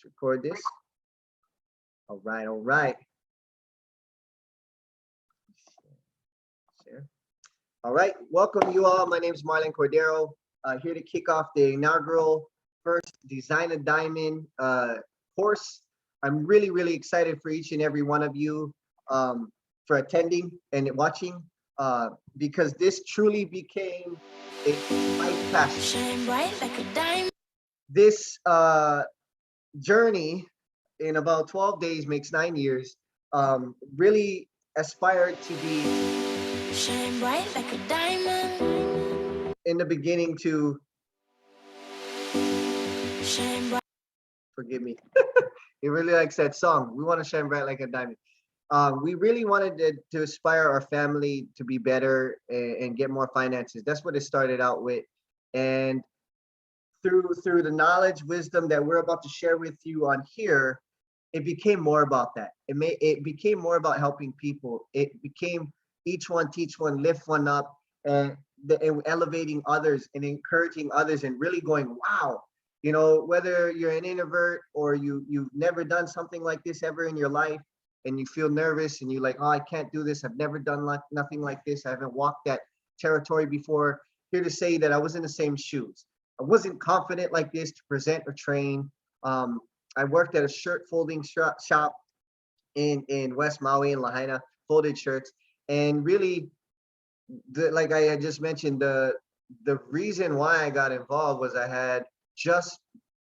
Let's record this. All right, all right. Share. All right, welcome you all. My name is Marlon Cordero, here to kick off the inaugural first Design a Diamond course. I'm really, really excited for each and every one of you for attending and watching because this truly became a life passion. Shine bright like a diamond. This journey in about 12 days makes 9 years. Really aspired to be Shine bright like a diamond. in the beginning to Shine bright. forgive me. He really likes that song. We want to shine bright like a diamond. We really wanted to aspire our family to be better and get more finances. That's what it started out with. And through the knowledge, wisdom that we're about to share with you on here, it became more about that. It became more about helping people. It became each one teach one, lift one up, and elevating others and encouraging others and really going, wow, you know, whether you're an introvert or you've never done something like this ever in your life and you feel nervous and you're like, oh, I can't do this. I've never done nothing like this. I haven't walked that territory before. Here to say that I was in the same shoes. I wasn't confident like this to present or train. I worked at a shirt folding shop in West Maui in Lahaina, folded shirts. And really, like I had just mentioned, the reason why I got involved was I had just,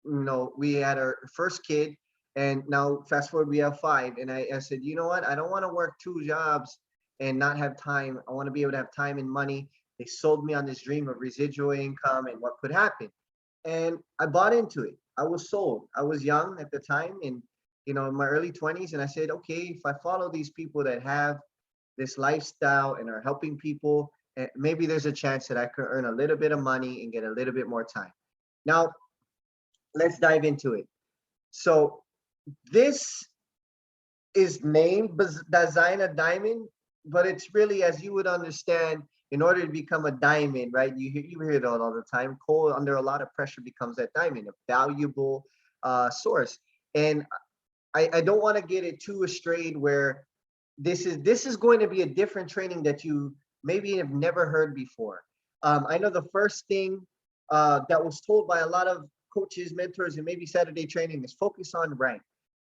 we had our first kid, and now fast forward, we have 5. And I said, you know what? I don't want to work 2 jobs and not have time. I want to be able to have time and money. They sold me on this dream of residual income and what could happen. And I bought into it. I was sold. I was young at the time and, in my early 20s. And I said, okay, if I follow these people that have this lifestyle and are helping people, maybe there's a chance that I could earn a little bit of money and get a little bit more time. Now, let's dive into it. So this is named Dzyne a Diamond, but it's really, as you would understand, in order to become a diamond, right? You hear it all the time. Coal under a lot of pressure becomes that diamond, a valuable source. And I don't want to get it too astray where this is going to be a different training that you maybe have never heard before. I know the first thing that was told by a lot of coaches, mentors, and maybe Saturday training is focus on rank,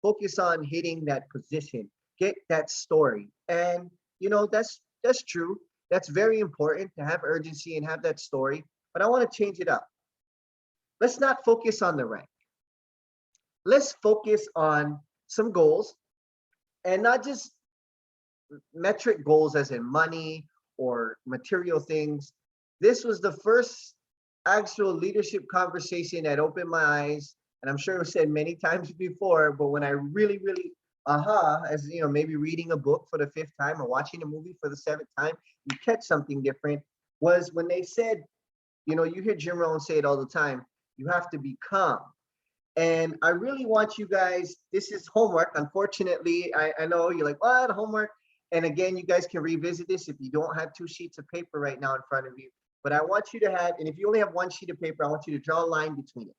focus on hitting that position, get that story. And that's true. That's very important to have urgency and have that story, but I want to change it up. Let's not focus on the rank. Let's focus on some goals and not just metric goals as in money or material things. This was the first actual leadership conversation that opened my eyes. And I'm sure it was said many times before, but when I really, really as maybe reading a book for the 5th time or watching a movie for the 7th time, you catch something different, was when they said, you hear Jim Rohn say it all the time, you have to become. And I really want you guys, this is homework. Unfortunately, I know you're like, what, homework? And again, you guys can revisit this if you don't have 2 sheets of paper right now in front of you. But I want you to have, and if you only have 1 sheet of paper, I want you to draw a line between it.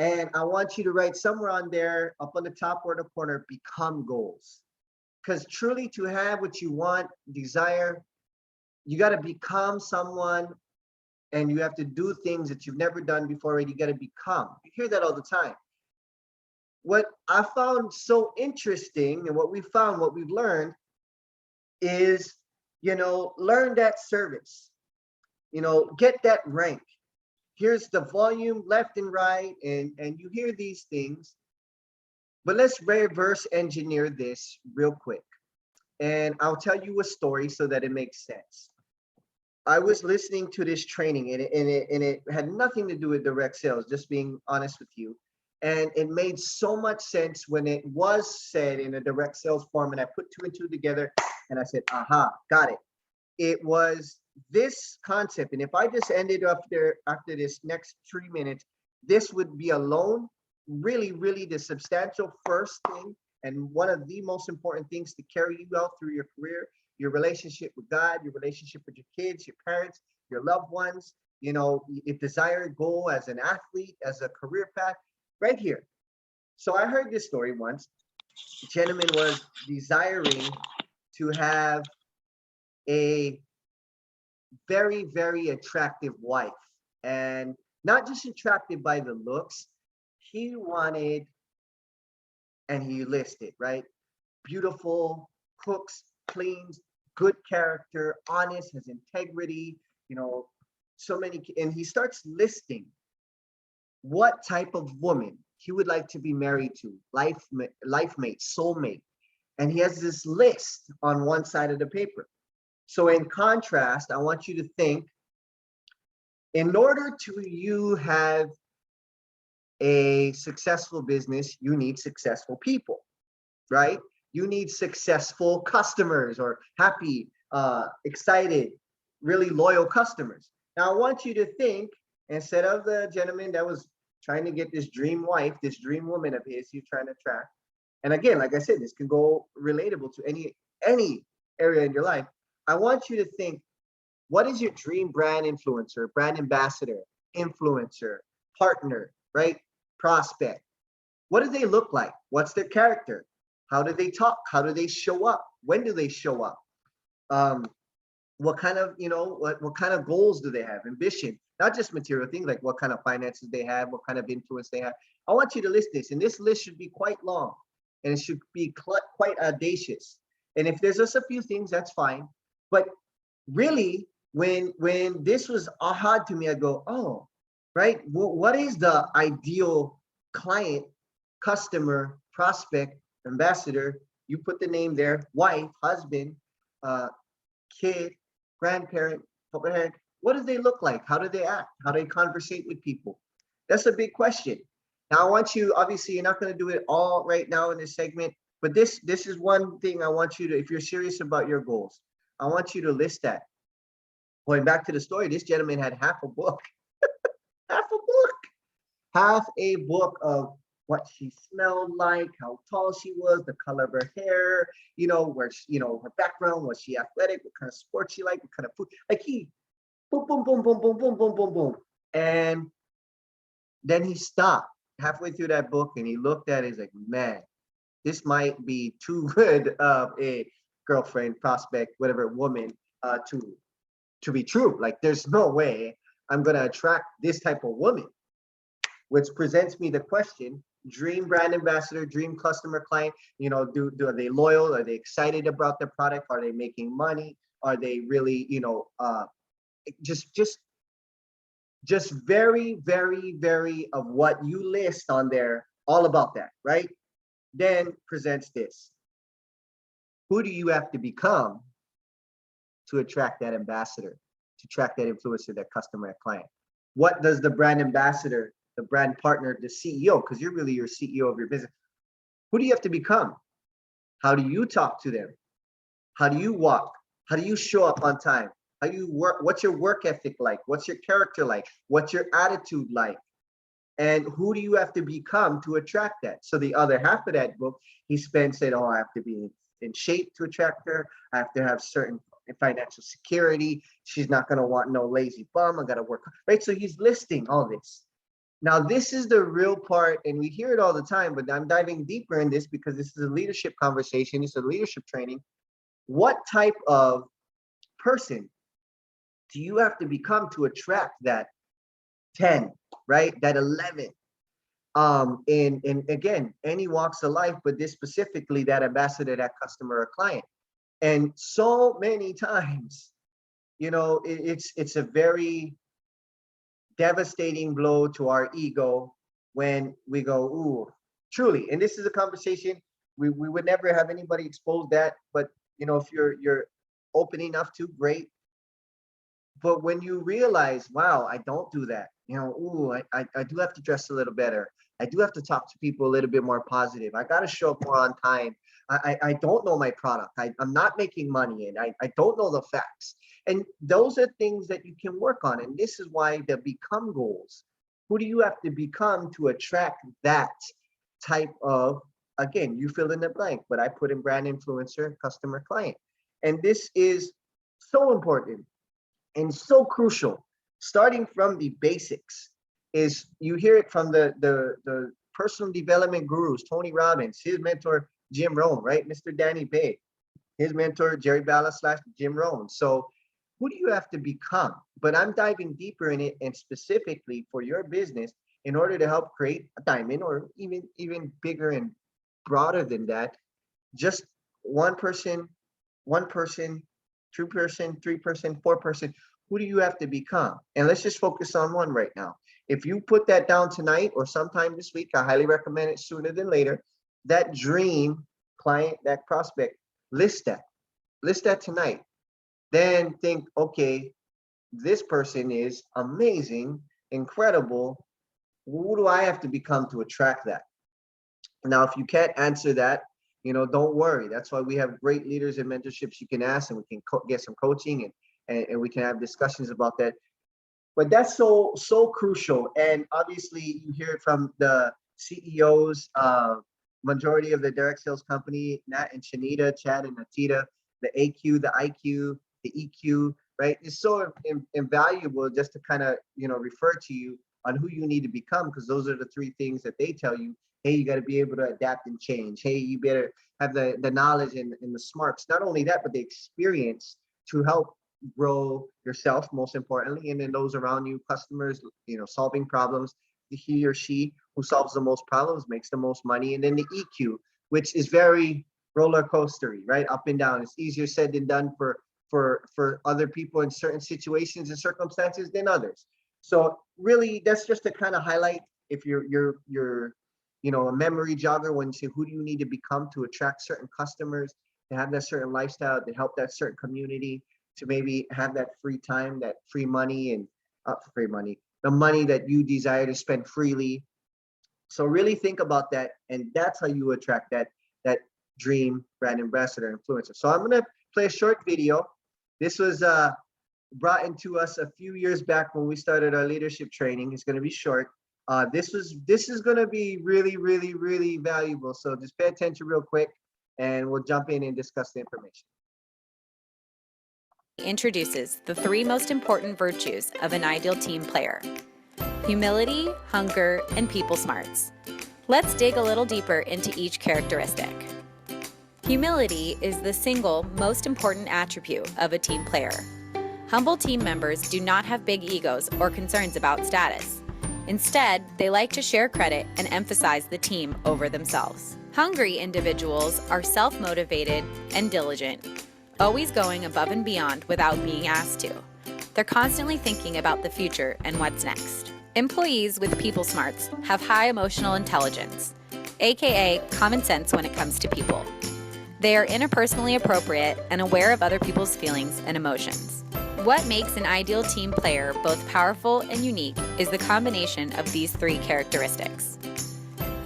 And I want you to write somewhere on there, up on the top or the corner, become goals. Because truly to have what you want, desire, you got to become someone and you have to do things that you've never done before and you got to become. You hear that all the time. What I found so interesting and what we've learned is, learn that service, get that rank. Here's the volume left and right, and you hear these things, but let's reverse engineer this real quick. And I'll tell you a story so that it makes sense. I was listening to this training and it had nothing to do with direct sales, just being honest with you. And it made so much sense when it was said in a direct sales form, and I put 2 and 2 together and I said, aha, got it. It was this concept. And if I just ended after this next 3 minutes, this would be alone, really, really the substantial first thing and one of the most important things to carry you out through your career, your relationship with God, your relationship with your kids, your parents, your loved ones, a desired goal as an athlete, as a career path, right here. So I heard this story once. The gentleman was desiring to have a very, very attractive wife. And not just attracted by the looks, he wanted, and he listed, right? Beautiful, cooks, cleans, good character, honest, has integrity, you know, so many. And he starts listing what type of woman he would like to be married to, life mate, soulmate. And he has this list on one side of the paper. So in contrast, I want you to think, in order to you have a successful business, you need successful people, right? You need successful customers or happy, excited, really loyal customers. Now I want you to think, instead of the gentleman that was trying to get this dream wife, this dream woman of his he's trying to attract. And again, like I said, this can go relatable to any area in your life. I want you to think, what is your dream brand influencer, brand ambassador, influencer, partner, right? Prospect. What do they look like? What's their character? How do they talk? How do they show up? When do they show up? What kind of, what kind of goals do they have? Ambition, not just material things, like what kind of finances they have, what kind of influence they have. I want you to list this, and this list should be quite long, and it should be quite audacious. And if there's just a few things, that's fine. But really, when this was aha to me, I go, oh, right. Well, what is the ideal client, customer, prospect, ambassador? You put the name there: wife, husband, kid, grandparent, parent. What do they look like? How do they act? How do they conversate with people? That's a big question. Now, I want you, obviously, you're not going to do it all right now in this segment, but this is one thing I want you to, if you're serious about your goals, I want you to list that. Going back to the story, this gentleman had half a book, half a book, half a book of what she smelled like, how tall she was, the color of her hair, where she, her background, was she athletic, what kind of sports she liked, what kind of food, like he, boom, boom, boom, boom, boom, boom, boom, boom, boom. And then he stopped halfway through that book and he looked at it, he's like, man, this might be too good of a girlfriend, prospect, whatever, woman, to be true. Like, there's no way I'm going to attract this type of woman, which presents me the question: dream brand ambassador, dream customer client, are they loyal? Are they excited about their product? Are they making money? Are they really, just very, very, very of what you list on there, all about that, right? Then presents this: who do you have to become to attract that ambassador, to attract that influencer, that customer, that client? What does the brand ambassador, the brand partner, the CEO, because you're really your CEO of your business, who do you have to become? How do you talk to them? How do you walk? How do you show up on time? How do you work? What's your work ethic like? What's your character like? What's your attitude like? And who do you have to become to attract that? So the other half of that book, he said, oh, I have to be in shape to attract her. I have to have certain financial security. She's not going to want no lazy bum. I got to work, right? So he's listing all this. Now, this is the real part, and we hear it all the time, but I'm diving deeper in this because this is a leadership conversation. It's a leadership training. What type of person do you have to become to attract that 10, right? That 11? In again, any walks of life, but this specifically, that ambassador, that customer or client. And so many times, it's a very devastating blow to our ego when we go, ooh, truly. And this is a conversation we would never have anybody expose that, but if you're open enough to, great. But when you realize, wow, I don't do that, ooh, I do have to dress a little better. I do have to talk to people a little bit more positive. I got to show up more on time. I don't know my product. I'm not making money, and I don't know the facts. And those are things that you can work on. And this is why the become goals. Who do you have to become to attract that type of, again, you fill in the blank, but I put in brand influencer, customer, client. And this is so important and so crucial. Starting from the basics is, you hear it from the personal development gurus, Tony Robbins, his mentor, Jim Rohn, right? Mr. Danny Bay, his mentor, Jerry Bala / Jim Rohn. So who do you have to become? But I'm diving deeper in it, and specifically for your business in order to help create a diamond, or even bigger and broader than that, just one person, two-person, three-person, four-person. Who do you have to become? And let's just focus on one right now. If you put that down tonight or sometime this week, I highly recommend it sooner than later. That dream client, that prospect, list that. List that tonight. Then think, okay, this person is amazing, incredible. Who do I have to become to attract that? Now, if you can't answer that, don't worry. That's why we have great leaders and mentorships you can ask, and we can get some coaching, and we can have discussions about that. But that's so crucial. And obviously, you hear it from the CEOs, majority of the direct sales company, Nat and Shanita, Chad and Natita, the AQ, the IQ, the EQ, right? It's so invaluable just to kind of, refer to you on who you need to become, because those are the three things that they tell you. Hey, you got to be able to adapt and change. Hey, you better have the knowledge and the smarts. Not only that, but the experience to help grow yourself, most importantly, and then those around you, customers, solving problems. He or she who solves the most problems makes the most money. And then the EQ, which is very roller coastery, right? Up and down. It's easier said than done for other people in certain situations and circumstances than others. So really, that's just to kind of highlight, if you're a memory jogger, when you say who do you need to become to attract certain customers, to have that certain lifestyle, to help that certain community, to maybe have that free time, that free money, and the money that you desire to spend freely. So really think about that, and that's how you attract that dream brand ambassador influencer. So I'm gonna play a short video. This was brought into us a few years back when we started our leadership training. It's gonna be short. This is gonna be really, really, really valuable. So just pay attention real quick, and we'll jump in and discuss the information. Introduces the three most important virtues of an ideal team player: humility, hunger, and people smarts. Let's dig a little deeper into each characteristic. Humility is the single most important attribute of a team player. Humble team members do not have big egos or concerns about status. Instead, they like to share credit and emphasize the team over themselves. Hungry individuals are self-motivated and diligent, always going above and beyond without being asked to. They're constantly thinking about the future and what's next. Employees with people smarts have high emotional intelligence, aka common sense when it comes to people. They are interpersonally appropriate and aware of other people's feelings and emotions. What makes an ideal team player both powerful and unique is the combination of these three characteristics.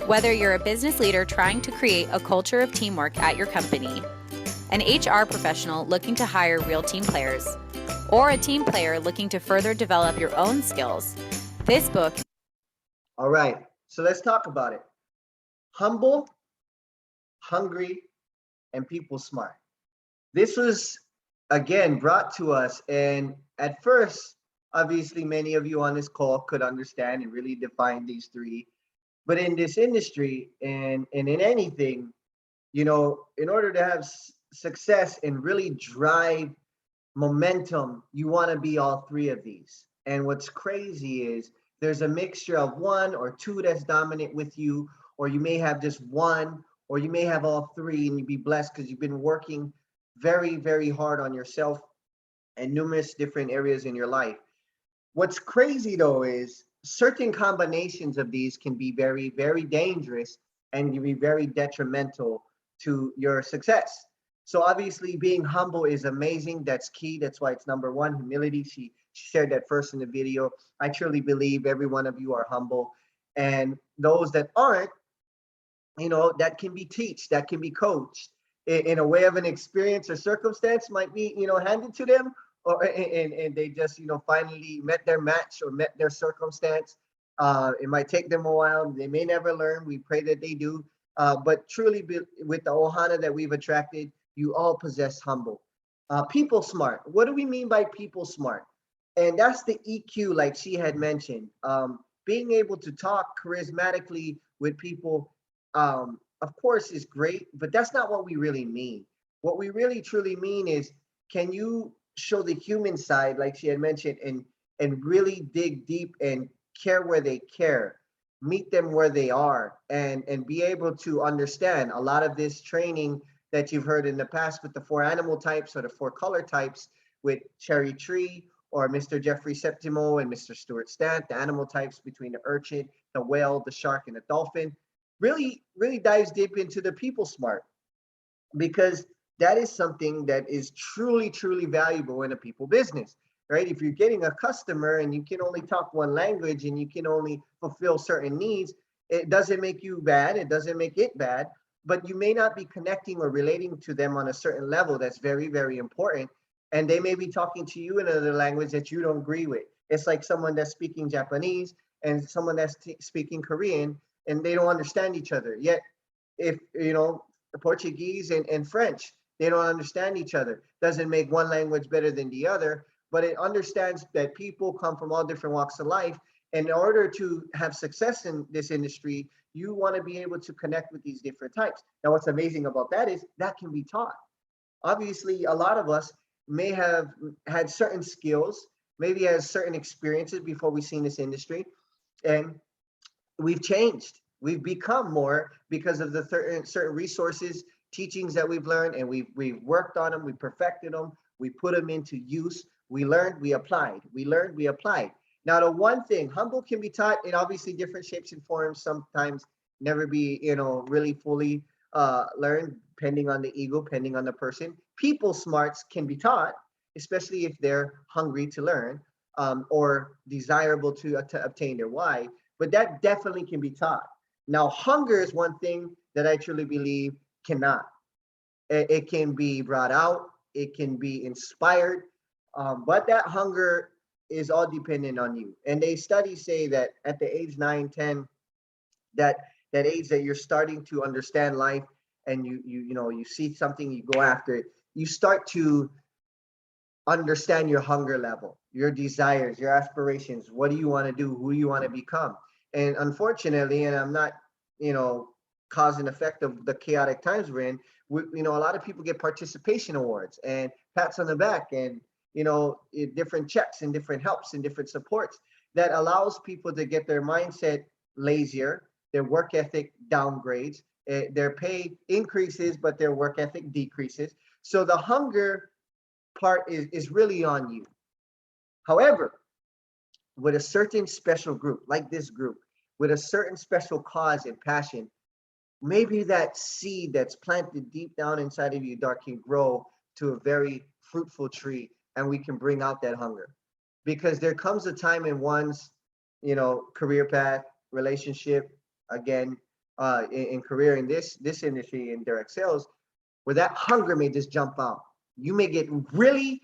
Whether you're a business leader trying to create a culture of teamwork at your company, an HR professional looking to hire real team players, or a team player looking to further develop your own skills, this book. All right, so let's talk about it. Humble, hungry, and people smart. This was, again, brought to us, and at first, obviously, many of you on this call could understand and really define these three. But in this industry and in anything, in order to have success and really drive momentum, you want to be all three of these. And what's crazy is there's a mixture of one or two that's dominant with you, or you may have just one, or you may have all three, and you'd be blessed because you've been working very, very hard on yourself and numerous different areas in your life. What's crazy though is certain combinations of these can be very, very dangerous and can be very detrimental to your success. So obviously being humble is amazing. That's key. That's why it's number one. Humility. She shared that first in the video. I truly believe every one of you are humble, and those that aren't, that can be taught, that can be coached in a way of an experience or circumstance might be, handed to them, or and they just, finally met their match or met their circumstance. It might take them a while. They may never learn. We pray that they do. But truly, with the ohana that we've attracted, you all possess humble. People smart. What do we mean by people smart? And that's the EQ, like she had mentioned. being able to talk charismatically with people, of course, is great, but that's not what we really mean. What we really truly mean is, can you show the human side, like she had mentioned, and really dig deep and care where they care, meet them where they are, and be able to understand a lot of this training that you've heard in the past with the 4 animal types or the 4 color types with Cherry Tree or Mr. Jeffrey Septimo and Mr. Stuart Stant, the animal types between the urchin, the whale, the shark, and the dolphin, really dives deep into the people smart, because that is something that is truly valuable in a people business, right? If you're getting a customer and you can only talk one language and you can only fulfill certain needs, it doesn't make you bad, it doesn't make it bad, but you may not be connecting or relating to them on a certain level that's very important, and they may be talking to you in another language that you don't agree with. It's like someone that's speaking Japanese and someone that's speaking Korean, and they don't understand each other. Yet, if you know Portuguese and French, they don't understand each other. Doesn't make one language better than the other, but it understands that people come from all different walks of life. And in order to have success in this industry, you want to be able to connect with these different types. Now, what's amazing about that is that can be taught. Obviously, a lot of us may have had certain skills, maybe has certain experiences before we seen this industry, and we've changed. We've become more because of the certain resources, teachings that we've learned, and we've worked on them, we perfected them, we put them into use, we learned, we applied, we learned, we applied. Now, the one thing, humble can be taught in obviously different shapes and forms, sometimes never be, really fully learned, depending on the ego, depending on the person. People smarts can be taught, especially if they're hungry to learn, or desirable to obtain their why, but that definitely can be taught. Now, hunger is one thing that I truly believe cannot. It can be brought out, it can be inspired, but that hunger is all dependent on you. And they studies say that at the age 9, 10, that age that you're starting to understand life, and you see something, you go after it, you start to understand your hunger level, your desires, your aspirations. What do you want to do? Who do you want to become? And unfortunately, and I'm not, cause and effect of the chaotic times we're in, a lot of people get participation awards and pats on the back and, different checks and different helps and different supports that allows people to get their mindset lazier, their work ethic downgrades, their pay increases, but their work ethic decreases. So the hunger part is really on you. However, with a certain special group, like this group, with a certain special cause and passion, maybe that seed that's planted deep down inside of you, Dark, can grow to a very fruitful tree, and we can bring out that hunger. Because there comes a time in one's, career path, relationship, again, in career in this industry in direct sales, where that hunger may just jump out. You may get really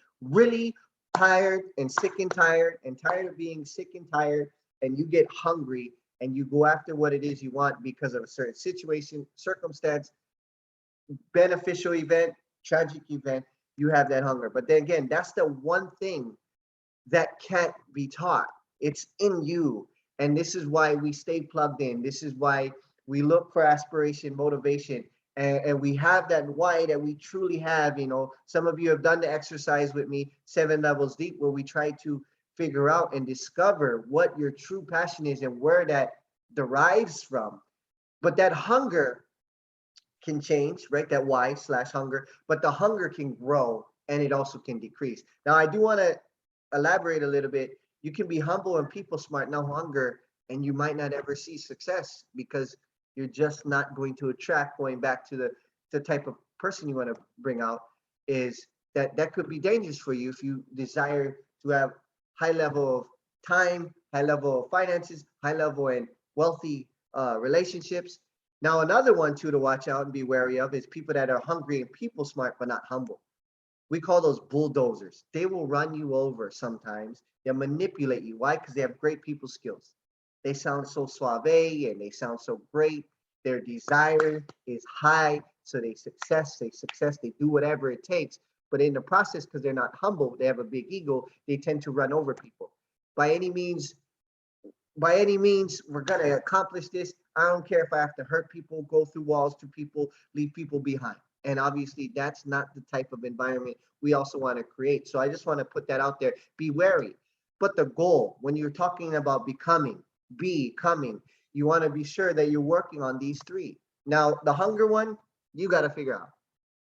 tired and sick and tired of being sick and tired, and you get hungry and you go after what it is you want because of a certain situation, circumstance, beneficial event, tragic event, you have that hunger. But then again, that's the one thing that can't be taught. It's in you. And this is why we stay plugged in. This is why we look for aspiration, motivation, and we have that why that we truly have. Some of you have done the exercise with me, 7 levels deep, where we try to figure out and discover what your true passion is and where that derives from. But that hunger can change, right? That why/hunger, but the hunger can grow and it also can decrease. Now, I do want to elaborate a little bit. You can be humble and people smart, no hunger, and you might not ever see success because you're just not going to attract, going back to the type of person you want to bring out, is that could be dangerous for you if you desire to have high level of time, high level of finances, high level and wealthy relationships. Now, another one too to watch out and be wary of is people that are hungry and people smart but not humble. We call those bulldozers. They will run you over sometimes. They'll manipulate you. Why? Because they have great people skills. They sound so suave and they sound so great. Their desire is high. So they do whatever it takes. But in the process, because they're not humble, they have a big ego, they tend to run over people. By any means by any means, we're going to accomplish this. I don't care if I have to hurt people, go through walls to people, leave people behind. And obviously, that's not the type of environment we also want to create. So I just want to put that out there. Be wary. But the goal, when you're talking about becoming, you want to be sure that you're working on these three. Now, the hunger one, you got to figure out.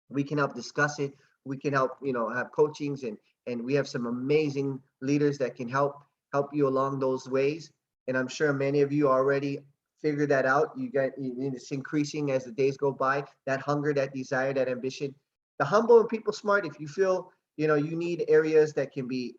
We can help discuss it. We can help, have coachings, and we have some amazing leaders that can help you along those ways. And I'm sure many of you already figured that out. It's increasing as the days go by. That hunger, that desire, that ambition. The humble and people smart. If you feel you need areas that be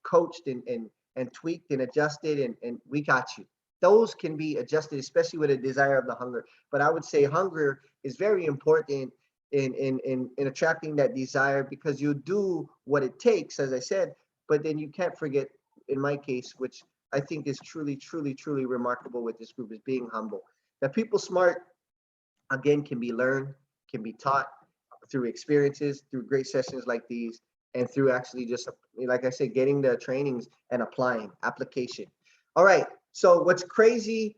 coached and tweaked and adjusted, and we got you. Those can be adjusted, especially with a desire of the hunger. But I would say hunger is very important in attracting that desire, because you do what it takes, as I said. But then you can't forget, in my case, which I think is truly, truly, truly remarkable with this group, is being humble. That people smart, again, can be learned, can be taught through experiences, through great sessions like these, and through actually just, like I said, getting the trainings and applying application. All right. So what's crazy?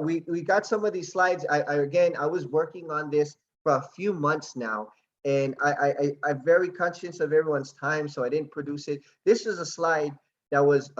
We got some of these slides. I was working on this for a few months now, and I'm very conscious of everyone's time, so I didn't produce it. This is a slide that was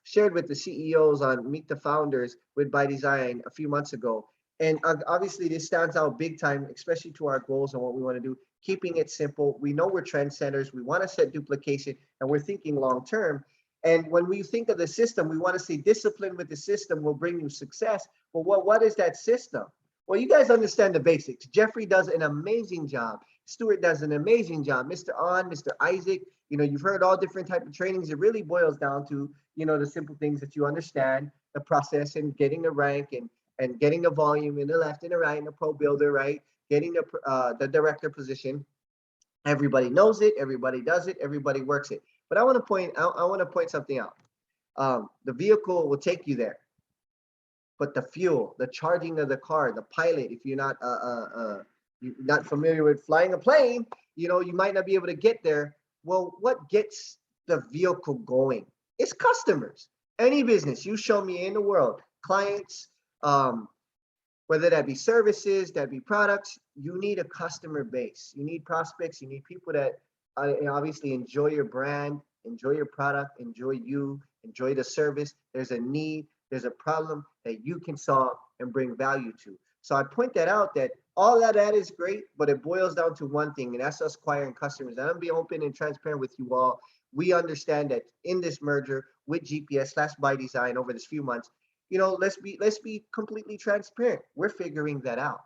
shared with the CEOs on Meet the Founders with by Dzyne a few months ago. And obviously this stands out big time, especially to our goals and what we want to do. Keeping it simple. We know we're trendsetters. We want to set duplication, and we're thinking long term. And when we think of the system, we want to say discipline with the system will bring you success. But what is that system? Well, you guys understand the basics. Jeffrey does an amazing job. Stuart does an amazing job. Mr. On, Mr. Isaac, you've heard all different type of trainings. It really boils down to, the simple things that you understand, the process, and getting the rank, and getting the volume in the left and the right, and the pro builder, right? Getting the director position. Everybody knows it. Everybody does it. Everybody works it. But I want to point something out. The vehicle will take you there, but the fuel, the charging of the car, the pilot, if you're not familiar with flying a plane, you might not be able to get there. Well, what gets the vehicle going? It's customers. Any business you show me in the world, clients, whether that be services, that be products, you need a customer base. You need prospects. You need people that obviously enjoy your brand, enjoy your product, enjoy you, enjoy the service. There's a need, there's a problem that you can solve and bring value to. So I point that out, that all that is great, but it boils down to one thing, and that's us acquiring customers. And I'm being open and transparent with you all. We understand that in this merger with GPS/by Dzyne over this few months, let's be completely transparent. We're figuring that out.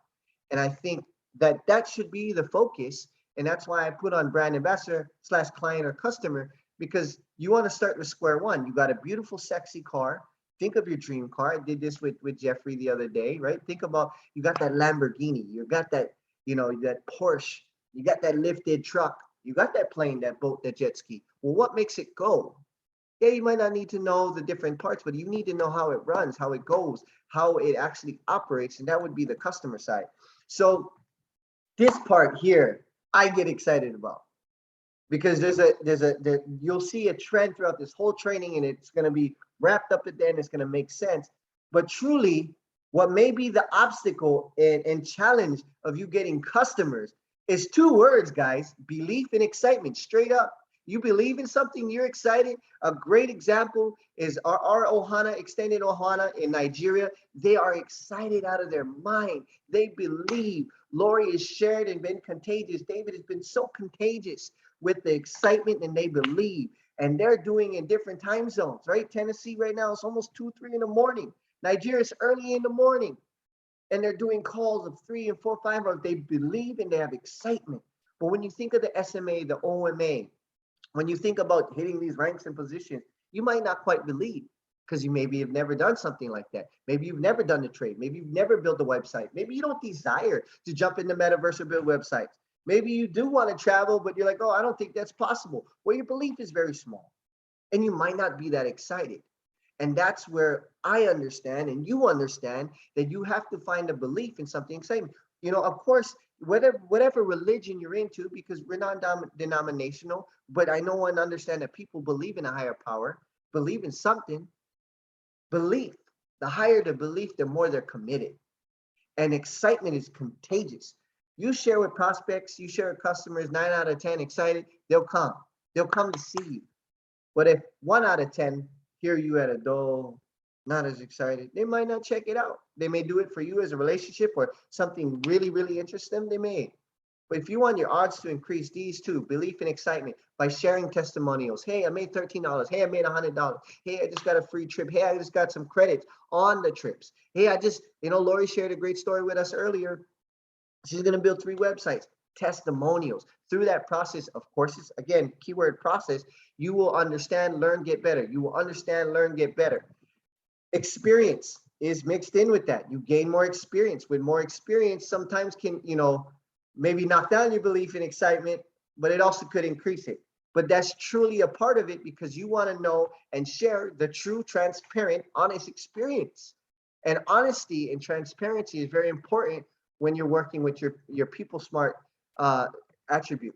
And I think that should be the focus. And that's why I put on brand ambassador/client or customer, because you want to start with square one. You got a beautiful, sexy car. Think of your dream car. I did this with Jeffrey the other day, right? Think about, you got that Lamborghini, you got that, that Porsche, you got that lifted truck, you got that plane, that boat, that jet ski. Well, what makes it go? Yeah, you might not need to know the different parts, but you need to know how it runs, how it goes, how it actually operates, and that would be the customer side. So this part here, I get excited about, because you'll see a trend throughout this whole training, and it's going to be wrapped up at the end. It's going to make sense. But truly, what may be the obstacle and challenge of you getting customers is two words, guys: belief and excitement. Straight up. You believe in something, you're excited. A great example is our Ohana, extended Ohana in Nigeria. They are excited out of their mind. They believe. Lori has shared and been contagious. David has been so contagious with the excitement, and they believe. And they're doing in different time zones, right? Tennessee right now, it's almost 2, 3 in the morning. Nigeria is early in the morning. And they're doing calls of 3 and 4, 5 hours. They believe and they have excitement. But when you think of the SMA, the OMA, when you think about hitting these ranks and positions, you might not quite believe, because you maybe have never done something like that. Maybe you've never done a trade. Maybe you've never built a website. Maybe you don't desire to jump in the metaverse or build websites. Maybe you do want to travel, but you're like, oh, I don't think that's possible. Well, your belief is very small, and you might not be that excited. And that's where I understand, and you understand, that you have to find a belief in something exciting. Of course, whatever religion you're into, because we're non-denominational, but I know and understand that people believe in a higher power, believe in something. Belief. The higher the belief, the more they're committed. And excitement is contagious. You share with prospects, you share with customers, 9 out of 10 excited, they'll come. They'll come to see you. But if 1 out of 10 hear you at a dull, not as excited, they might not check it out. They may do it for you as a relationship or something really, really interests them, they may. But if you want your odds to increase, these two, belief and excitement, by sharing testimonials. Hey, I made $13. Hey, I made $100. Hey, I just got a free trip. Hey, I just got some credits on the trips. Hey, Lori shared a great story with us earlier. She's going to build 3 websites, testimonials. Through that process of courses, again, keyword process, you will understand, learn, get better. You will understand, learn, get better. Experience is mixed in with that. You gain more experience. With more experience, sometimes can, maybe knock down your belief and excitement, but it also could increase it. But that's truly a part of it because you want to know and share the true, transparent, honest experience. And honesty and transparency is very important when you're working with your people smart attribute.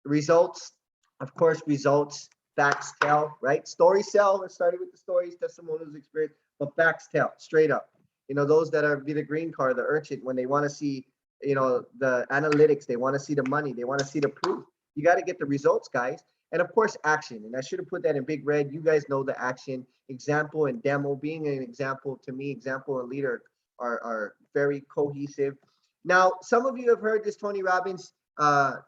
Results, of course, results, facts tell, right? Stories sell. Let's start with the stories, testimonials, experience, but facts tell straight up. Those that be the green card, the urchin, when they want to see, the analytics, they want to see the money, they want to see the proof. You got to get the results, guys. And of course, action. And I should have put that in big red. You guys know the action, example and demo. Being an example, to me, example and leader are very cohesive. Now, some of you have heard this Tony Robbins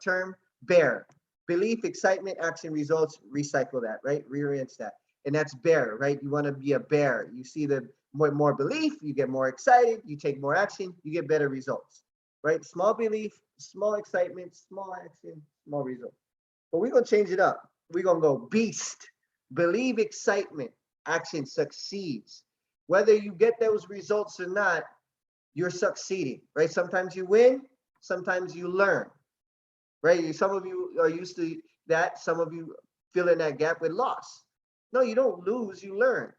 term, BEAR. Belief, excitement, action, results. Recycle that, right? Rearrange that. And that's BEAR, right? You want to be a bear. You see the more belief, you get more excited, you take more action, you get better results, right? Small belief, small excitement, small action, small result. But we're going to change it up. We're going to go beast. Believe, excitement, action succeeds. Whether you get those results or not, you're succeeding, right? Sometimes you win, sometimes you learn, right? Some of you are used to that. Some of you fill in that gap with loss. No, you don't lose, you learn.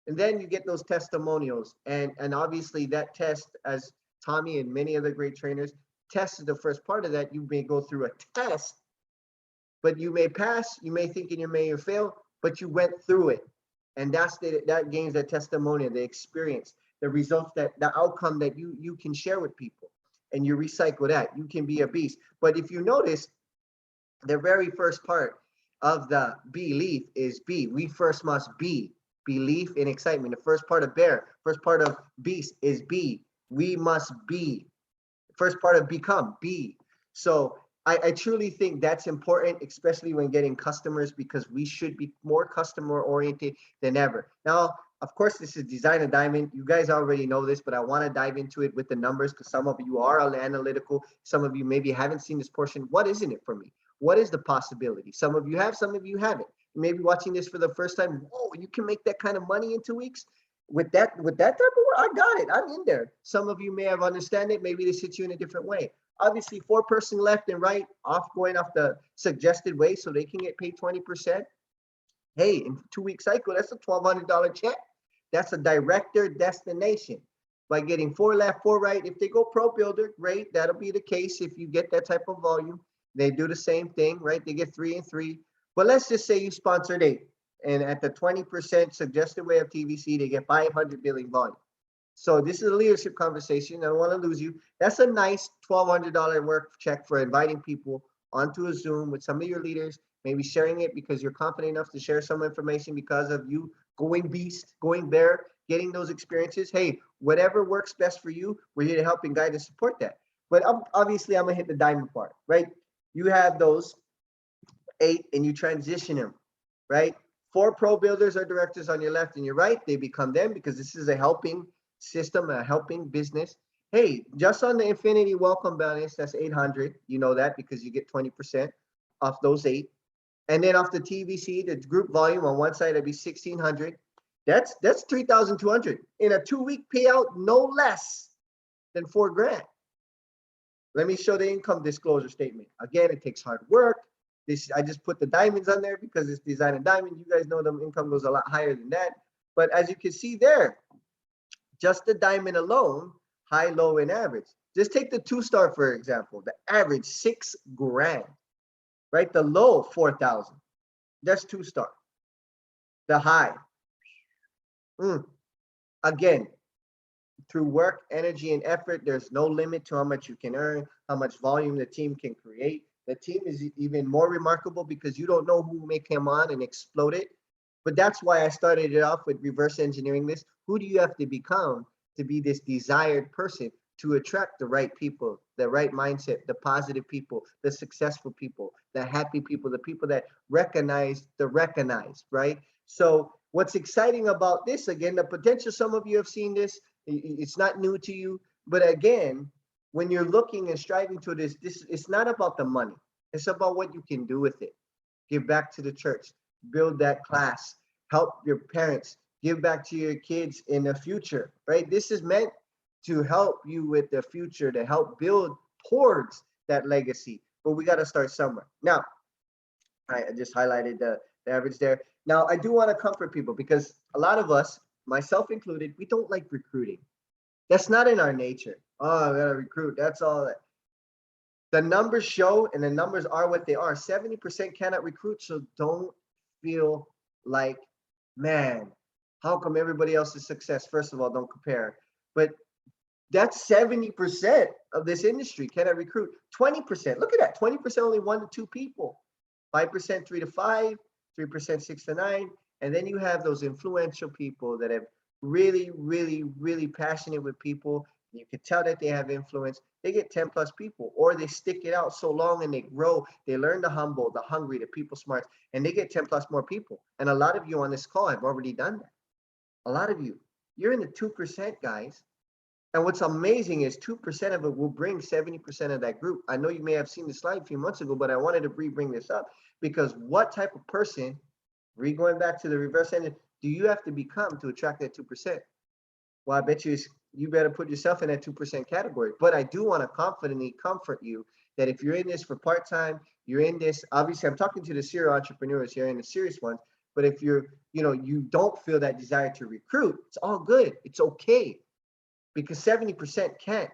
And then you get those testimonials. And obviously that test, as Tommy and many other great trainers, test is the first part of that. You may go through a test, but you may pass, you may think you may fail, but you went through it. And that gains that testimonial, the experience, the results, the outcome that you can share with people, and you recycle that. You can be a beast. But if you notice, the very first part of the belief is be. We first must be. Belief and excitement. The first part of bear, first part of beast is be. We must be. First part of become, be. So I truly think that's important, especially when getting customers, because we should be more customer oriented than ever. Now, of course, this is Design a Diamond. You guys already know this, but I want to dive into it with the numbers because some of you are analytical. Some of you maybe haven't seen this portion. What is in it for me? What is the possibility? Some of you have, some of you haven't. You may be watching this for the first time. Whoa, you can make that kind of money in 2 weeks? With that type of work, I got it. I'm in there. Some of you may have understand it. Maybe this hits you in a different way. Obviously, 4-person left and right going off the suggested way so they can get paid 20%. Hey, in 2-week cycle, that's a $1,200 check. That's a director destination. By getting 4 left, 4 right, if they go pro builder, great. That'll be the case if you get that type of volume. They do the same thing, right? They get 3 and 3. But let's just say you sponsored 8. And at the 20% suggested way of TVC, they get 500 billing volume. So this is a leadership conversation. I don't want to lose you. That's a nice $1,200 work check for inviting people onto a Zoom with some of your leaders, maybe sharing it because you're confident enough to share some information because of you going beast, going bear, getting those experiences. Hey, whatever works best for you, we're here to help and guide and support that. But obviously, I'm going to hit the diamond part, right? You have those 8 and you transition them, right? 4 pro builders or directors on your left and your right. They become them because this is a helping system, a helping business. Hey, just on the Infinity welcome bonus, that's 800. You know that because you get 20% off those 8. And then off the TVC, the group volume on one side, that'd be 1,600. That's 3,200 in a 2-week payout, no less than $4,000. Let me show the income disclosure statement. Again, it takes hard work. I just put the diamonds on there because it's Design a Diamond. You guys know the income goes a lot higher than that. But as you can see there, just the diamond alone, high, low, and average. Just take the 2-star, for example. The average, $6,000, right? The low, 4,000. That's 2-star. The high. Again, through work, energy, and effort, there's no limit to how much you can earn, how much volume the team can create. The team is even more remarkable because you don't know who may come on and explode it. But that's why I started it off with reverse engineering this. Who do you have to become to be this desired person to attract the right people, the right mindset, the positive people, the successful people, the happy people, the people that recognize the recognized, right? So what's exciting about this, again, the potential, some of you have seen this, it's not new to you, but again, when you're looking and striving to this, it's not about the money. It's about what you can do with it. Give back to the church, build that class, help your parents, give back to your kids in the future, right? This is meant to help you with the future, to help build towards that legacy. But we got to start somewhere. Now, I just highlighted the average there. Now, I do want to comfort people because a lot of us, myself included, we don't like recruiting. That's not in our nature. Oh, I gotta recruit. That's all that. The numbers show, and the numbers are what they are. 70% cannot recruit, so don't feel like, man, how come everybody else's success? First of all, don't compare. But that's 70% of this industry cannot recruit. 20%, look at that. 20% only 1 to 2 people. 5% 3 to 5, 3% 6 to 9. And then you have those influential people that have really passionate with people. You can tell that they have influence. They get 10 plus people, or they stick it out so long and they grow. They learn the humble, the hungry, the people smarts, and they get 10 plus more people. And a lot of you on this call have already done that. A lot of you, you're in the 2%, guys. And what's amazing is 2% of it will bring 70% of that group. I know you may have seen the slide a few months ago, but I wanted to bring this up because what type of person, going back to the reverse engine, do you have to become to attract that 2%? Well, I bet you better put yourself in that 2% category. But I do want to confidently comfort you that if you're in this for part-time, you're in this, obviously I'm talking to the serial entrepreneurs here and the serious ones, but if you don't feel that desire to recruit, it's all good. It's okay. Because 70% can't,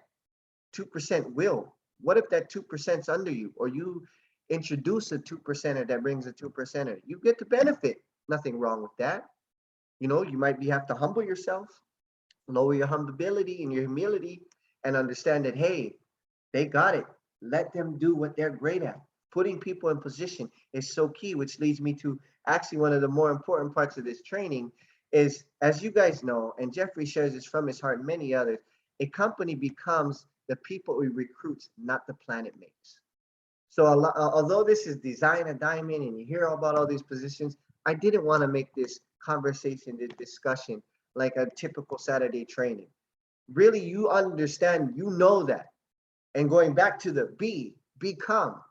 2% will. What if that 2% is under you, or you introduce a 2%er that brings a 2%er? You get the benefit. Nothing wrong with that. You might have to humble yourself, lower your humility and your humility, and understand that, hey, they got it. Let them do what they're great at. Putting people in position is so key, which leads me to actually one of the more important parts of this training is, as you guys know, and Jeffrey shares this from his heart, and many others, a company becomes the people it recruits, not the plan it makes. So although this is Design a Diamond and you hear about all these positions, I didn't want to make this conversation, this discussion, like a typical Saturday training. Really, you understand, you know that. And going back to the become.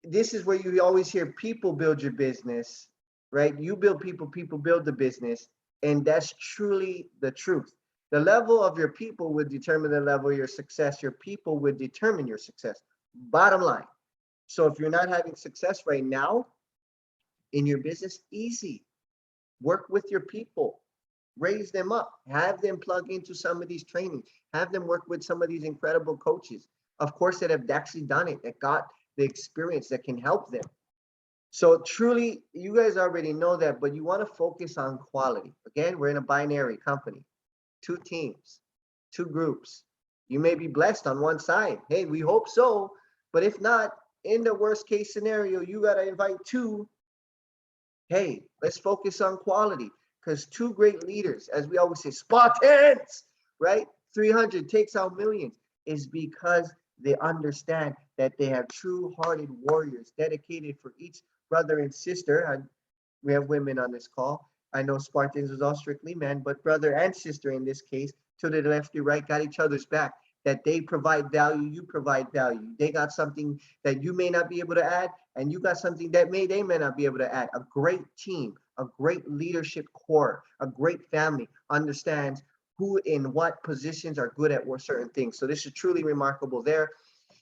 This is where you always hear people build your business, right? You build people, people build the business. And that's truly the truth. The level of your people would determine the level of your success. Your people would determine your success. Bottom line. So if you're not having success right now in your business, easy. Work with your people. Raise them up. Have them plug into some of these trainings. Have them work with some of these incredible coaches. Of course, that have actually done it, that got the experience that can help them. So truly, you guys already know that, but you want to focus on quality. Again, we're in a binary company, 2 teams, 2 groups. You may be blessed on one side. Hey, we hope so. But if not, in the worst case scenario, you got to invite 2. Hey, let's focus on quality, because 2 great leaders, as we always say, Spartans, right? 300 takes out millions, is because they understand that they have true-hearted warriors dedicated for each brother and sister. And we have women on this call. I know Spartans is all strictly men, but brother and sister in this case, to the left to right, got each other's back. That they provide value, you provide value. They got something that you may not be able to add, and you got something that they may not be able to add. A great team, a great leadership core, a great family understands who in what positions are good at certain things. So this is truly remarkable there.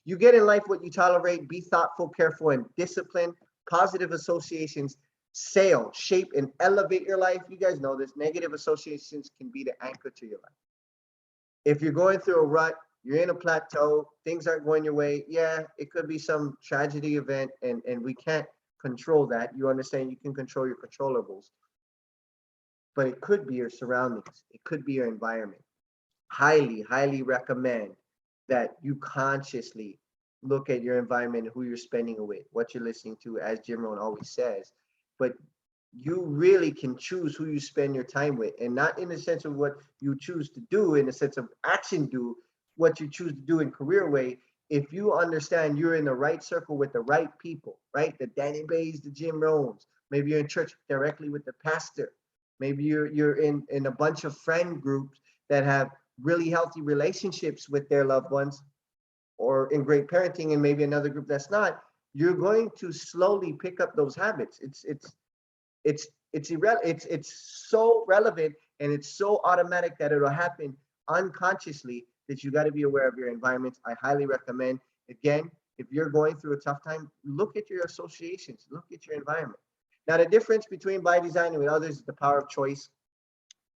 You get in life what you tolerate. Be thoughtful, careful, and disciplined. Positive associations sail, shape, and elevate your life. You guys know this. Negative associations can be the anchor to your life. If you're going through a rut, you're in a plateau, things aren't going your way, yeah, it could be some tragedy event, and we can't control that. You understand, you can control your controllables. but it could be your surroundings. It could be your environment. Highly, highly recommend that you consciously look at your environment, who you're spending it with, what you're listening to, as Jim Rohn always says. But you really can choose who you spend your time with, and not in the sense of what you choose to do, in the sense of action do, what you choose to do in career way. If you understand you're in the right circle with the right people, right? The Danny Bays, the Jim Rohns, maybe you're in church directly with the pastor. Maybe you're in a bunch of friend groups that have really healthy relationships with their loved ones, or in great parenting, and maybe another group that's not. You're going to slowly pick up those habits. It's so relevant, and it's so automatic that it'll happen unconsciously, that you got to be aware of your environment. I highly recommend, again, if you're going through a tough time, look at your associations, look at your environment. Now, the difference between by design and with others is the power of choice.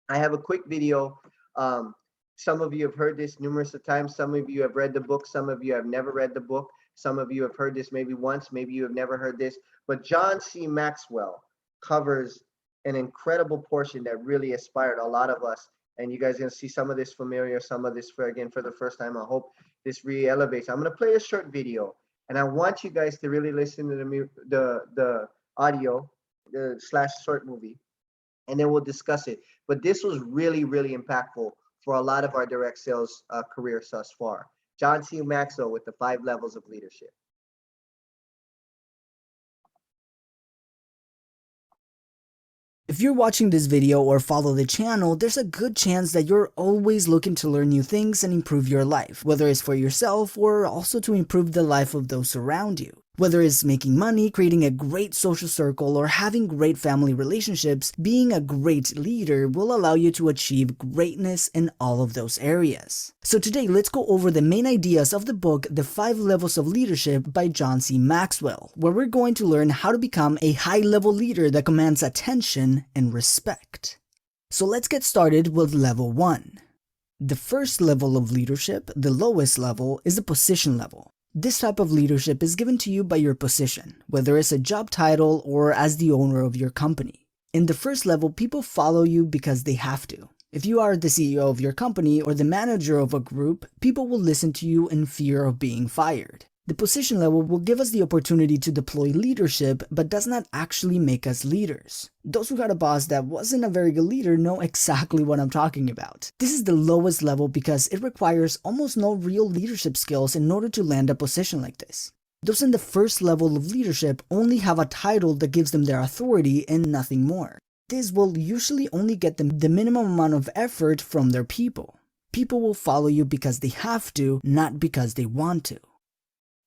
I have a quick video. Some of you have heard this numerous of times. Some of you have read the book. Some of you have never read the book. Some of you have heard this maybe once. Maybe you have never heard this. But John C. Maxwell covers an incredible portion that really inspired a lot of us. And you guys are going to see some of this familiar, some of this for the first time. I hope this really elevates. I'm going to play a short video, and I want you guys to really listen to the audio / short movie, and then we'll discuss it. But this was really, really impactful for a lot of our direct sales careers thus far. John C. Maxwell with the 5 levels of leadership. If you're watching this video or follow the channel, there's a good chance that you're always looking to learn new things and improve your life, whether it's for yourself or also to improve the life of those around you. Whether it's making money, creating a great social circle, or having great family relationships, being a great leader will allow you to achieve greatness in all of those areas. So today, let's go over the main ideas of the book, The 5 Levels of Leadership by John C. Maxwell, where we're going to learn how to become a high-level leader that commands attention and respect. So let's get started with level 1. The first level of leadership, the lowest level, is the position level. This type of leadership is given to you by your position, whether it's a job title or as the owner of your company. In the first level, people follow you because they have to. If you are the CEO of your company or the manager of a group, people will listen to you in fear of being fired. The position level will give us the opportunity to deploy leadership, but does not actually make us leaders. Those who got a boss that wasn't a very good leader know exactly what I'm talking about. This is the lowest level because it requires almost no real leadership skills in order to land a position like this. Those in the first level of leadership only have a title that gives them their authority and nothing more. This will usually only get them the minimum amount of effort from their people. People will follow you because they have to, not because they want to.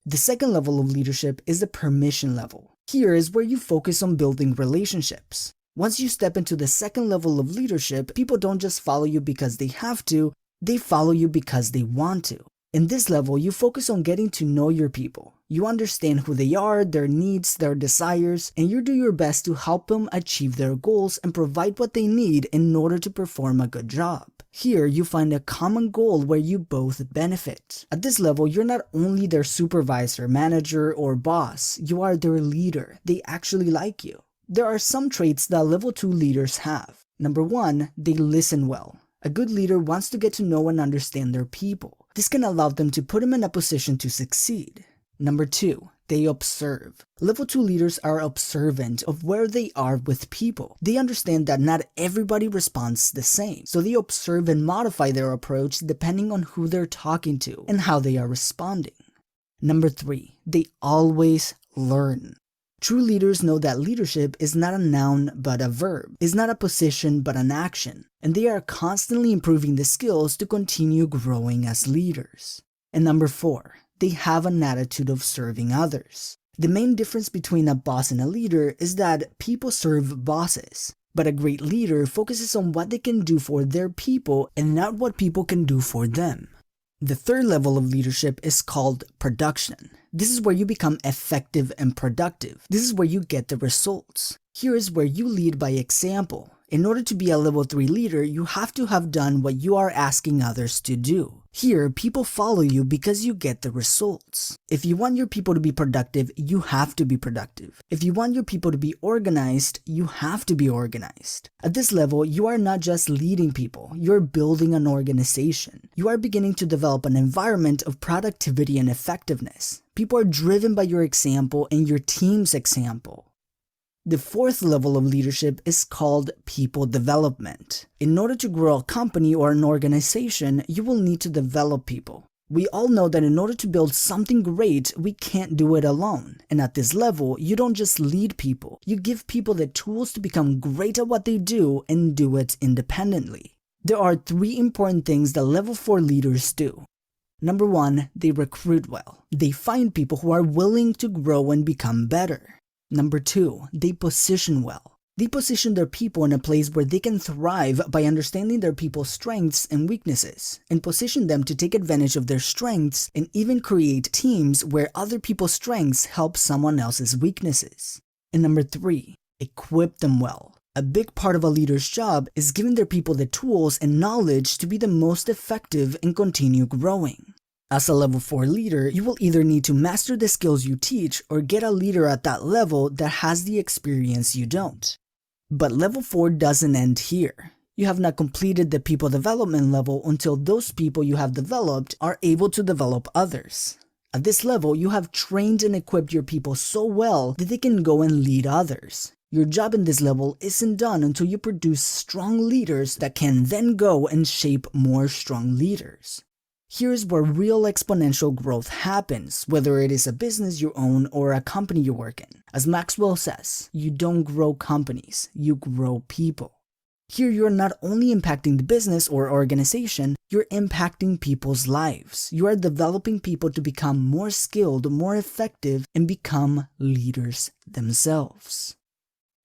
The second level of leadership is the permission level. Here is where you focus on building relationships. Once you step into the second level of leadership, people don't just follow you because they have to, they follow you because they want to. In this level, you focus on getting to know your people. You understand who they are, their needs, their desires, and you do your best to help them achieve their goals and provide what they need in order to perform a good job. Here, you find a common goal where you both benefit. At this level, you're not only their supervisor, manager, or boss, you are their leader. They actually like you. There are some traits that level 2 leaders have. Number 1, they listen well. A good leader wants to get to know and understand their people. This can allow them to put them in a position to succeed. Number 2, they observe. Level 2 leaders are observant of where they are with people. They understand that not everybody responds the same, so they observe and modify their approach depending on who they're talking to and how they are responding. Number 3, they always learn. True leaders know that leadership is not a noun but a verb, is not a position but an action, and they are constantly improving the skills to continue growing as leaders. And number 4, they have an attitude of serving others. The main difference between a boss and a leader is that people serve bosses, but a great leader focuses on what they can do for their people and not what people can do for them. The third level of leadership is called production. This is where you become effective and productive. This is where you get the results. Here is where you lead by example. In order to be a level 3 leader, you have to have done what you are asking others to do. Here, people follow you because you get the results. If you want your people to be productive, you have to be productive. If you want your people to be organized, you have to be organized. At this level, you are not just leading people, you're building an organization. You are beginning to develop an environment of productivity and effectiveness. People are driven by your example and your team's example. The fourth level of leadership is called people development. In order to grow a company or an organization, you will need to develop people. We all know that in order to build something great, we can't do it alone. And at this level, you don't just lead people, you give people the tools to become great at what they do and do it independently. There are 3 important things that level 4 leaders do. Number 1, they recruit well. They find people who are willing to grow and become better. Number 2, they position well. They position their people in a place where they can thrive by understanding their people's strengths and weaknesses, and position them to take advantage of their strengths and even create teams where other people's strengths help someone else's weaknesses. And number 3, equip them well. A big part of a leader's job is giving their people the tools and knowledge to be the most effective and continue growing. As a level 4 leader, you will either need to master the skills you teach or get a leader at that level that has the experience you don't. But level 4 doesn't end here. You have not completed the people development level until those people you have developed are able to develop others. At this level, you have trained and equipped your people so well that they can go and lead others. Your job in this level isn't done until you produce strong leaders that can then go and shape more strong leaders. Here's where real exponential growth happens, whether it is a business you own or a company you work in. As Maxwell says, you don't grow companies, you grow people. Here you're not only impacting the business or organization, you're impacting people's lives. You are developing people to become more skilled, more effective, and become leaders themselves.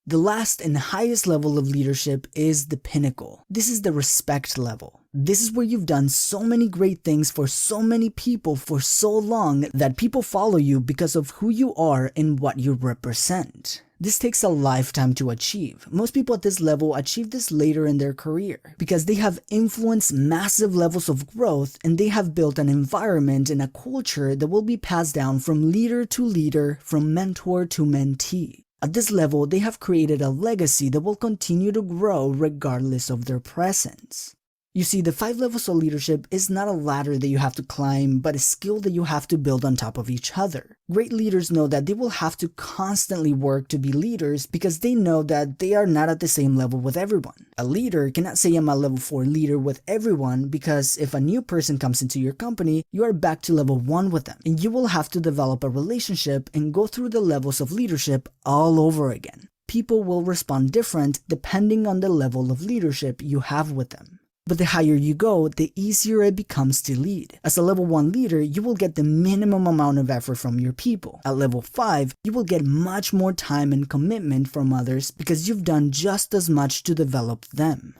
The last and highest level of leadership is the pinnacle. This is the respect level. This is where you've done so many great things for so many people for so long that people follow you because of who you are and what you represent. This takes a lifetime to achieve. Most people at this level achieve this later in their career because they have influenced massive levels of growth and they have built an environment and a culture that will be passed down from leader to leader, from mentor to mentee. At this level, they have created a legacy that will continue to grow regardless of their presence. You see, the 5 levels of leadership is not a ladder that you have to climb, but a skill that you have to build on top of each other. Great leaders know that they will have to constantly work to be leaders because they know that they are not at the same level with everyone. A leader cannot say I'm a level 4 leader with everyone because if a new person comes into your company, you are back to level 1 with them, and you will have to develop a relationship and go through the levels of leadership all over again. People will respond different depending on the level of leadership you have with them. But the higher you go, the easier it becomes to lead. As a level 1 leader, you will get the minimum amount of effort from your people. At level 5, you will get much more time and commitment from others because you've done just as much to develop them.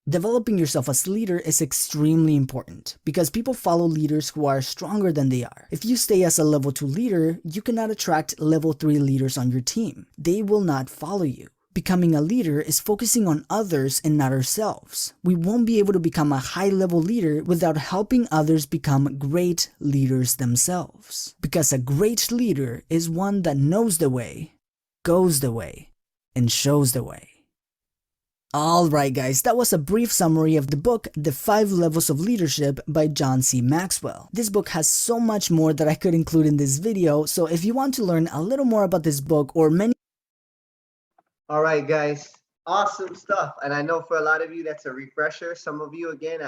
Developing yourself as a leader is extremely important because people follow leaders who are stronger than they are. If you stay as a level 2 leader, you cannot attract level 3 leaders on your team. They will not follow you. Becoming a leader is focusing on others and not ourselves. We won't be able to become a high-level leader without helping others become great leaders themselves. Because a great leader is one that knows the way, goes the way, and shows the way. Alright guys, that was a brief summary of the book The 5 Levels of Leadership by John C. Maxwell. This book has so much more that I could include in this video, so if you want to learn a little more about this book or many All right, guys, awesome stuff. And I know for a lot of you, that's a refresher. Some of you, again,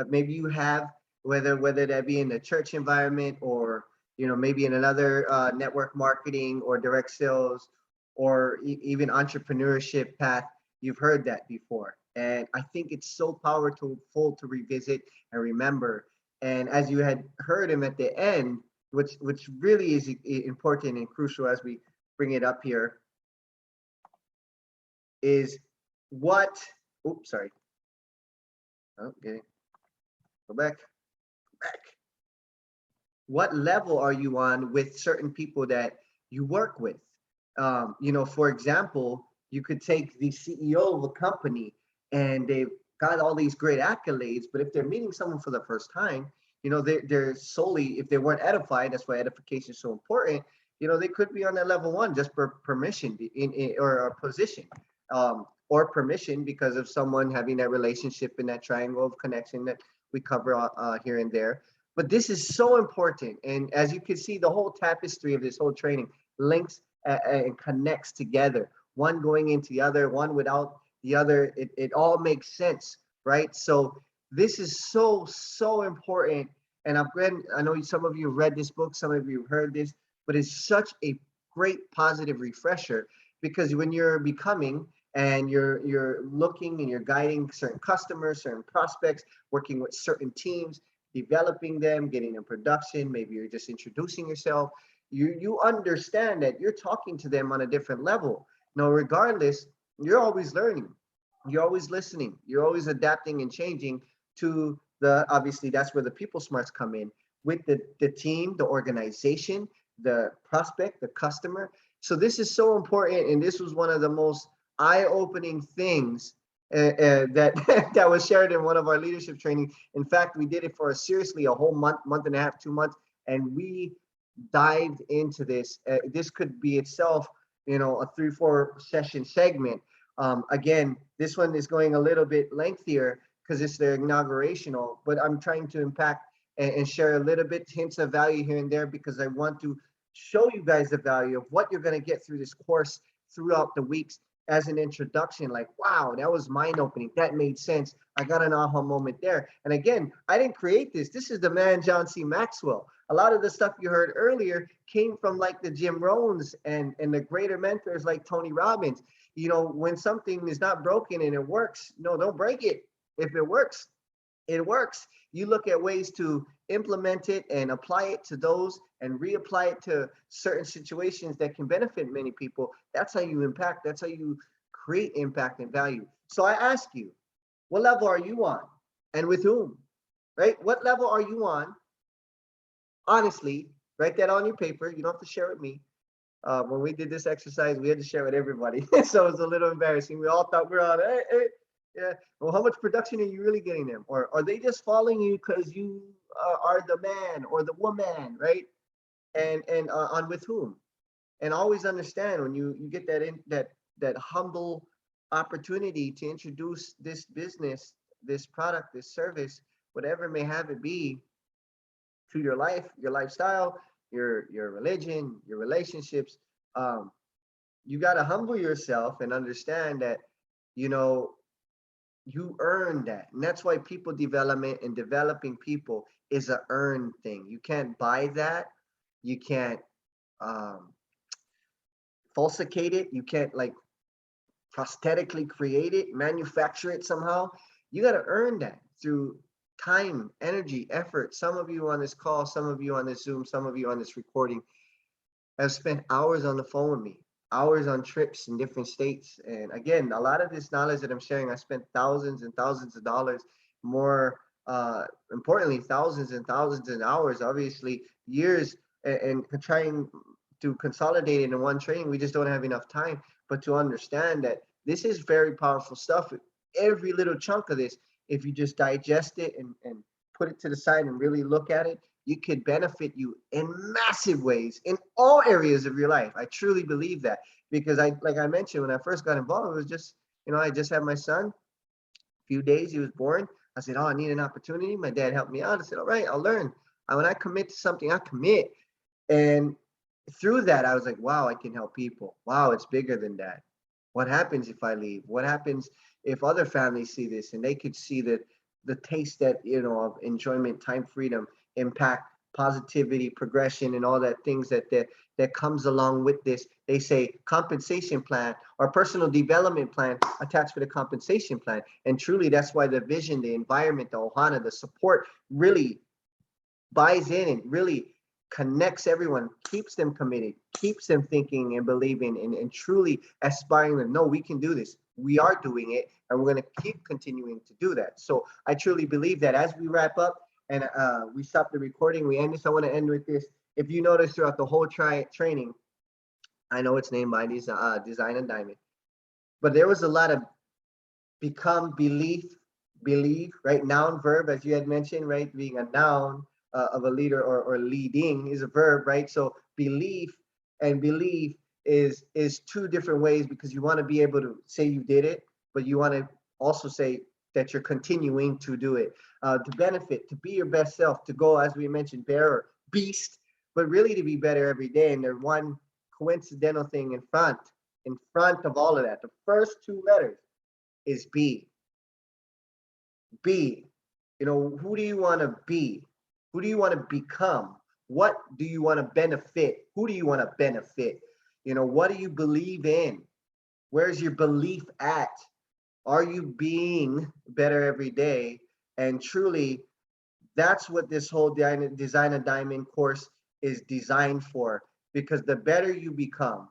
maybe you have, whether that be in the church environment or, maybe in another network marketing or direct sales or even entrepreneurship path, you've heard that before. And I think it's so powerful to revisit and remember. And as you had heard him at the end, which really is important and crucial as we bring it up here, is what, oops, sorry. Okay, go back. What level are you on with certain people that you work with? For example, You could take the CEO of a company and they've got all these great accolades, but if they're meeting someone for the first time, they're solely, if they weren't edified, that's why edification is so important. They could be on that level one just for permission or a position, or permission because of someone having that relationship in that triangle of connection that we cover here and there. But this is so important. And as you can see, the whole tapestry of this whole training links and connects together, one going into the other, one without the other. It all makes sense, right? So this is so, so important. And I know some of you have read this book, some of you have heard this, but it's such a great positive refresher, because when you're becoming and you're looking and you're guiding certain customers, certain prospects, working with certain teams, developing them, getting in production, maybe you're just introducing yourself, you understand that you're talking to them on a different level. Now, regardless, you're always learning, you're always listening, you're always adapting and changing to obviously that's where the people smarts come in, with the team, the organization, the prospect, the customer. So this is so important, and this was one of the most eye-opening things that that was shared in one of our leadership training. In fact, we did it for seriously a whole month and a half, 2 months, and we dived into this. This could be itself, a 3-4 session segment. Again, this one is going a little bit lengthier because it's the inaugurational, but I'm trying to impact and share a little bit hints of value here and there, because I want to show you guys the value of what you're going to get through this course throughout the weeks as an introduction. Like, wow, that was mind-opening. That made sense. I got an aha moment there. And again, I didn't create this. This is the man, John C. Maxwell. A lot of the stuff you heard earlier came from like the Jim Rohns and the greater mentors like Tony Robbins. When something is not broken and it works, no, don't break it. If it works, it works. You look at ways to implement it and apply it to those and reapply it to certain situations that can benefit many people. That's how you impact. That's how you create impact and value. So I ask you, what level are you on and with whom, right? What level are you on? Honestly, write that on your paper. You don't have to share with me. When we did this exercise, we had to share with everybody. So it was a little embarrassing. We all thought we were on, hey, yeah. Well, how much production are you really getting them? Or are they just following you because you are the man or the woman, right? And on with whom? And always understand when you get that humble opportunity to introduce this business, this product, this service, whatever may have it be, to your life, your lifestyle, your religion, your relationships. You got to humble yourself and understand that, you earn that. And that's why people development and developing people is a earned thing. You can't buy that. You can't falsificate it. You can't like prosthetically create it, manufacture it somehow. You got to earn that through time, energy, effort. Some of you on this call, some of you on this Zoom, some of you on this recording have spent hours on the phone with me, hours on trips in different states. And again, a lot of this knowledge that I'm sharing, I spent thousands and thousands of dollars, more importantly, thousands and thousands of hours, obviously years, and trying to consolidate it in one training. We just don't have enough time, but to understand that this is very powerful stuff. Every little chunk of this, if you just digest it and put it to the side and really look at it, you could benefit you in massive ways in all areas of your life. I truly believe that, because like I mentioned, when I first got involved, it was just, I just had my son, a few days, he was born. I said, oh, I need an opportunity. My dad helped me out. I said, all right, I'll learn. And when I commit to something, I commit. And through that, I was like, wow, I can help people. Wow, it's bigger than that. What happens if I leave? What happens if other families see this and they could see that the taste that, of enjoyment, time, freedom, impact, positivity, progression, and all that things that comes along with this. They say compensation plan or personal development plan attached with a compensation plan. And truly, that's why the vision, the environment, the ohana, the support really buys in and really connects everyone, keeps them committed, keeps them thinking and believing and truly aspiring to know we can do this. We are doing it, and we're going to keep continuing to do that. So I truly believe that as we wrap up and we stop the recording, we end this. I want to end with this. If you notice throughout the whole training, I know it's named by these Dzyne and Diamond. but there was a lot of become, believe, right? Noun, verb, as you had mentioned, right? Being a noun of a leader, or leading is a verb, right? So belief and believe is two different ways, because you want to be able to say you did it, but you want to also say that you're continuing to do it, to benefit, to be your best self, to go, as we mentioned, bear or beast, but really to be better every day. And there's one coincidental thing in front of all of that. The first two letters is be. Be. You know, who do you want to be? Who do you want to become? What do you want to benefit? Who do you want to benefit? You know, what do you believe in? Where's your belief at? Are you being better every day? And truly, that's what this whole Design a Diamond course is designed for. Because the better you become,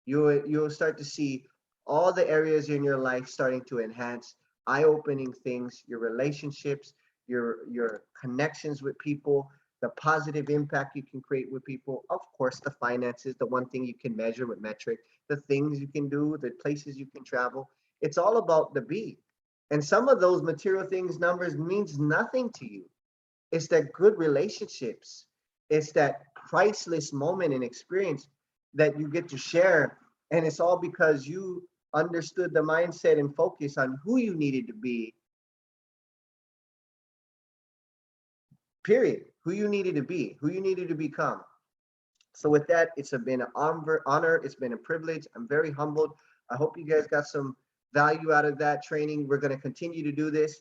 you'll start to see all the areas in your life starting to enhance, eye-opening things, your relationships, your connections with people, the positive impact you can create with people, of course, the finances, the one thing you can measure with metric, the things you can do, the places you can travel. It's all about the be. And some of those material things, numbers, means nothing to you. It's that good relationships. It's that priceless moment and experience that you get to share. And it's all because you understood the mindset and focus on who you needed to be, period. Who you needed to be, who you needed to become. So with that, it's been an honor. It's been a privilege. I'm very humbled. I hope you guys got some value out of that training. We're going to continue to do this.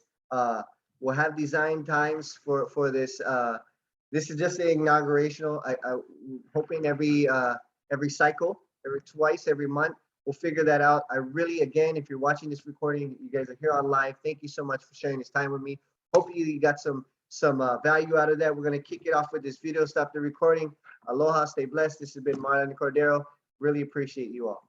We'll have design times for this. This is just the inaugurational. I'm hoping every cycle, twice every month, we'll figure that out. I really, again, if you're watching this recording, you guys are here on live. Thank you so much for sharing this time with me. Hopefully you got some value out of that. We're going to kick it off with this video. Stop the recording. Aloha, stay blessed. This has been Marlon Cordero. Really appreciate you all.